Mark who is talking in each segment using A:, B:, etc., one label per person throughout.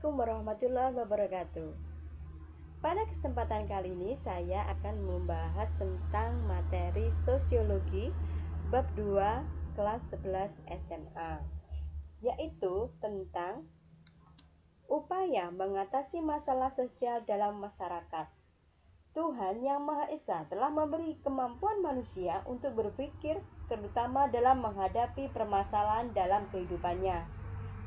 A: Assalamualaikum warahmatullahi wabarakatuh. Pada kesempatan kali ini saya akan membahas tentang materi sosiologi bab 2 kelas 11 SMA, yaitu tentang upaya mengatasi masalah sosial dalam masyarakat. Tuhan Yang Maha Esa telah memberi kemampuan manusia untuk berpikir, terutama dalam menghadapi permasalahan dalam kehidupannya.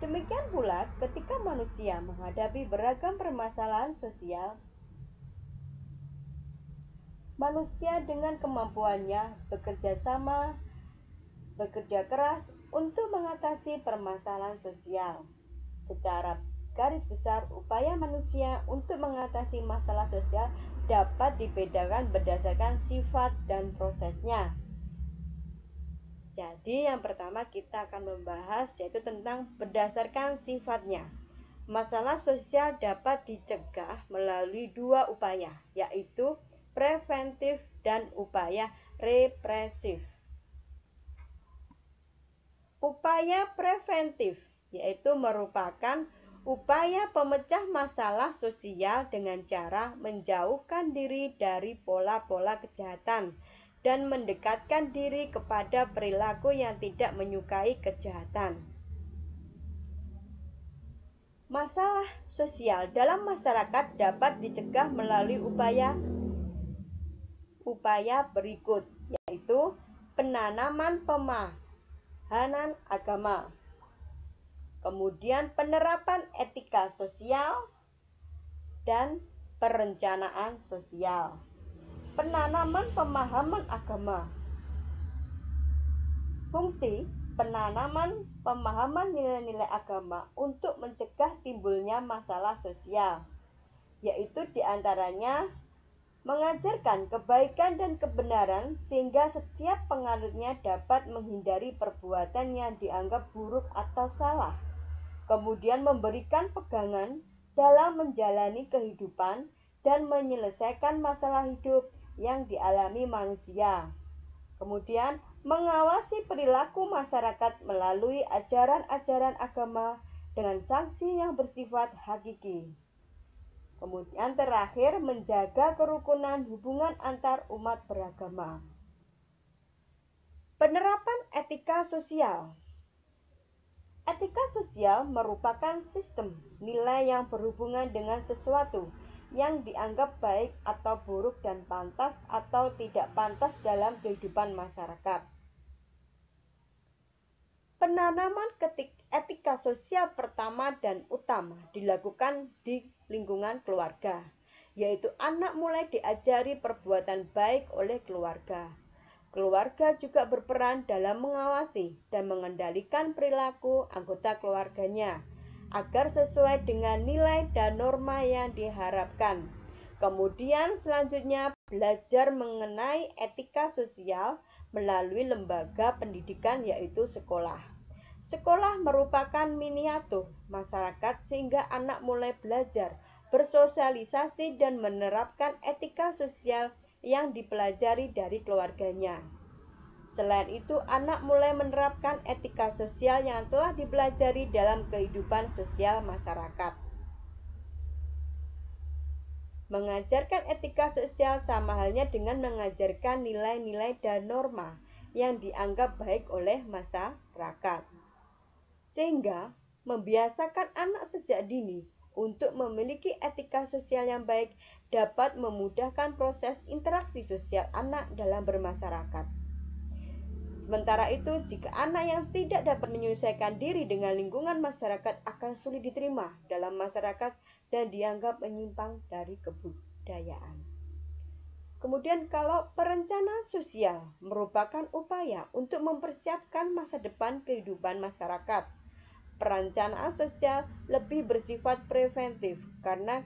A: Demikian pula ketika manusia menghadapi beragam permasalahan sosial, manusia dengan kemampuannya bekerja keras untuk mengatasi permasalahan sosial. Secara garis besar, upaya manusia untuk mengatasi masalah sosial dapat dibedakan berdasarkan sifat dan prosesnya. Jadi yang pertama kita akan membahas yaitu tentang berdasarkan sifatnya. Masalah sosial dapat dicegah melalui dua upaya, yaitu preventif dan upaya represif. Upaya preventif yaitu merupakan upaya pemecah masalah sosial dengan cara menjauhkan diri dari pola-pola kejahatan dan mendekatkan diri kepada perilaku yang tidak menyukai kejahatan. Masalah sosial dalam masyarakat dapat dicegah melalui upaya berikut, yaitu penanaman pemahaman agama, kemudian penerapan etika sosial, dan perencanaan sosial. Penanaman pemahaman agama. Fungsi penanaman pemahaman nilai-nilai agama untuk mencegah timbulnya masalah sosial, yaitu diantaranya mengajarkan kebaikan dan kebenaran sehingga setiap penganutnya dapat menghindari perbuatan yang dianggap buruk atau salah. Kemudian memberikan pegangan dalam menjalani kehidupan dan menyelesaikan masalah hidup yang dialami manusia. Kemudian mengawasi perilaku masyarakat melalui ajaran-ajaran agama dengan sanksi yang bersifat hakiki. Kemudian terakhir menjaga kerukunan hubungan antar umat beragama. Penerapan etika sosial. Etika sosial merupakan sistem nilai yang berhubungan dengan sesuatu yang dianggap baik atau buruk dan pantas atau tidak pantas dalam kehidupan masyarakat. Penanaman etika sosial pertama dan utama dilakukan di lingkungan keluarga, yaitu anak mulai diajari perbuatan baik oleh keluarga. Keluarga juga berperan dalam mengawasi dan mengendalikan perilaku anggota keluarganya agar sesuai dengan nilai dan norma yang diharapkan. Kemudian selanjutnya belajar mengenai etika sosial melalui lembaga pendidikan yaitu sekolah. Sekolah merupakan miniatur masyarakat sehingga anak mulai belajar bersosialisasi dan menerapkan etika sosial yang dipelajari dari keluarganya. Selain itu, anak mulai menerapkan etika sosial yang telah dipelajari dalam kehidupan sosial masyarakat. Mengajarkan etika sosial sama halnya dengan mengajarkan nilai-nilai dan norma yang dianggap baik oleh masyarakat. Sehingga membiasakan anak sejak dini untuk memiliki etika sosial yang baik dapat memudahkan proses interaksi sosial anak dalam bermasyarakat. Sementara itu, jika anak yang tidak dapat menyesuaikan diri dengan lingkungan masyarakat akan sulit diterima dalam masyarakat dan dianggap menyimpang dari kebudayaan. Kemudian kalau perencanaan sosial merupakan upaya untuk mempersiapkan masa depan kehidupan masyarakat. Perencanaan sosial lebih bersifat preventif karena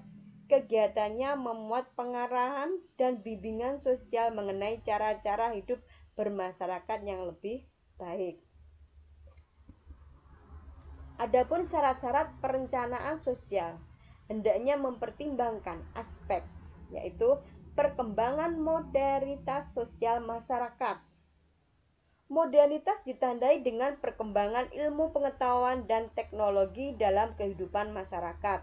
A: kegiatannya memuat pengarahan dan bimbingan sosial mengenai cara-cara hidup bermasyarakat yang lebih baik. Adapun syarat-syarat perencanaan sosial hendaknya mempertimbangkan aspek yaitu perkembangan modernitas sosial masyarakat. Modernitas ditandai dengan perkembangan ilmu pengetahuan dan teknologi dalam kehidupan masyarakat.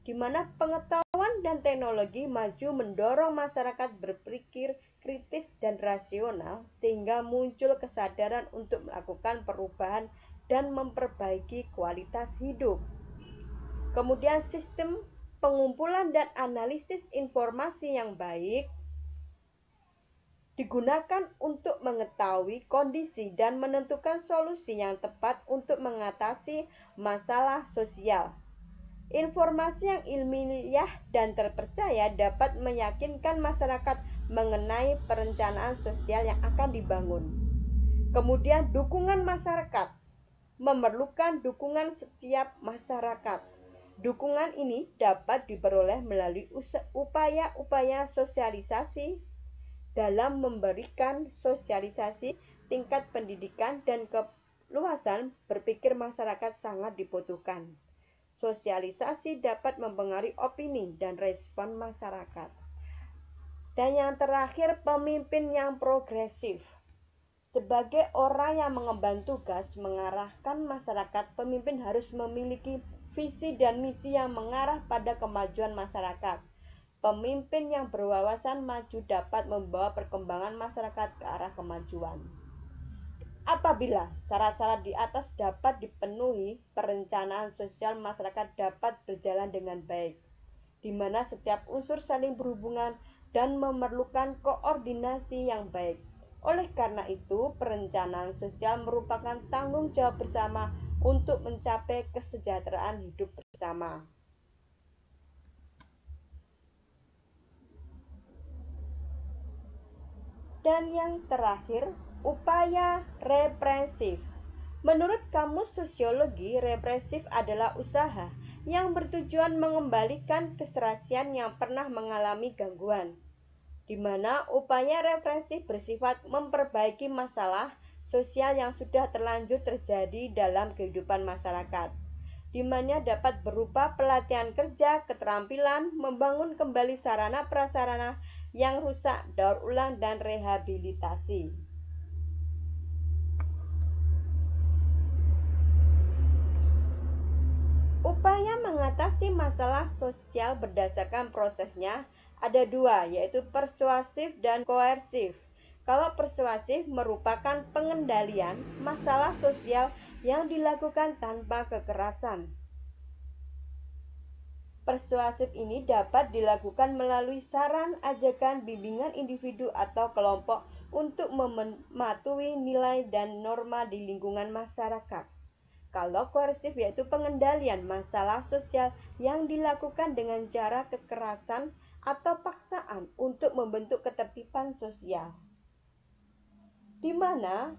A: di mana pengetahuan dan teknologi maju mendorong masyarakat berpikir kritis dan rasional sehingga muncul kesadaran untuk melakukan perubahan dan memperbaiki kualitas hidup. Kemudian sistem pengumpulan dan analisis informasi yang baik digunakan untuk mengetahui kondisi dan menentukan solusi yang tepat untuk mengatasi masalah sosial. Informasi yang ilmiah dan terpercaya dapat meyakinkan masyarakat mengenai perencanaan sosial yang akan dibangun. Kemudian dukungan masyarakat memerlukan dukungan setiap masyarakat. Dukungan ini dapat diperoleh melalui upaya-upaya sosialisasi dalam memberikan sosialisasi tingkat pendidikan dan keluasan berpikir masyarakat sangat dibutuhkan. Sosialisasi dapat mempengaruhi opini dan respon masyarakat. Dan yang terakhir, pemimpin yang progresif. Sebagai orang yang mengemban tugas mengarahkan masyarakat, pemimpin harus memiliki visi dan misi yang mengarah pada kemajuan masyarakat. Pemimpin yang berwawasan maju dapat membawa perkembangan masyarakat ke arah kemajuan. Apabila syarat-syarat di atas dapat dipenuhi, perencanaan sosial masyarakat dapat berjalan dengan baik, di mana setiap unsur saling berhubungan dan memerlukan koordinasi yang baik. Oleh karena itu, perencanaan sosial merupakan tanggung jawab bersama untuk mencapai kesejahteraan hidup bersama. Dan yang terakhir, upaya represif. Menurut Kamus Sosiologi, represif adalah usaha yang bertujuan mengembalikan keserasian yang pernah mengalami gangguan, di mana upaya represif bersifat memperbaiki masalah sosial yang sudah terlanjur terjadi dalam kehidupan masyarakat, di mana dapat berupa pelatihan kerja, keterampilan, membangun kembali sarana prasarana yang rusak, daur ulang, dan rehabilitasi. Upaya mengatasi masalah sosial berdasarkan prosesnya ada dua, yaitu persuasif dan koersif. Kalau persuasif merupakan pengendalian masalah sosial yang dilakukan tanpa kekerasan. Persuasif ini dapat dilakukan melalui saran, ajakan, bimbingan individu atau kelompok untuk mematuhi nilai dan norma di lingkungan masyarakat. Kalau koersif yaitu pengendalian masalah sosial yang dilakukan dengan cara kekerasan atau paksaan untuk membentuk ketertiban sosial, di mana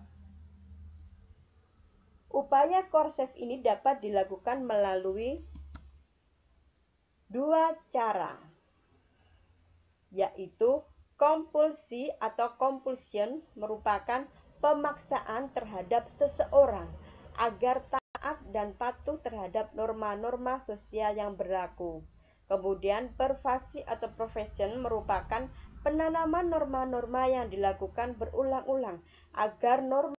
A: upaya koersif ini dapat dilakukan melalui dua cara, yaitu kompulsi atau compulsion merupakan pemaksaan terhadap seseorang agar taat dan patuh terhadap norma-norma sosial yang berlaku. Kemudian persuasi atau profession merupakan penanaman norma-norma yang dilakukan berulang-ulang agar norma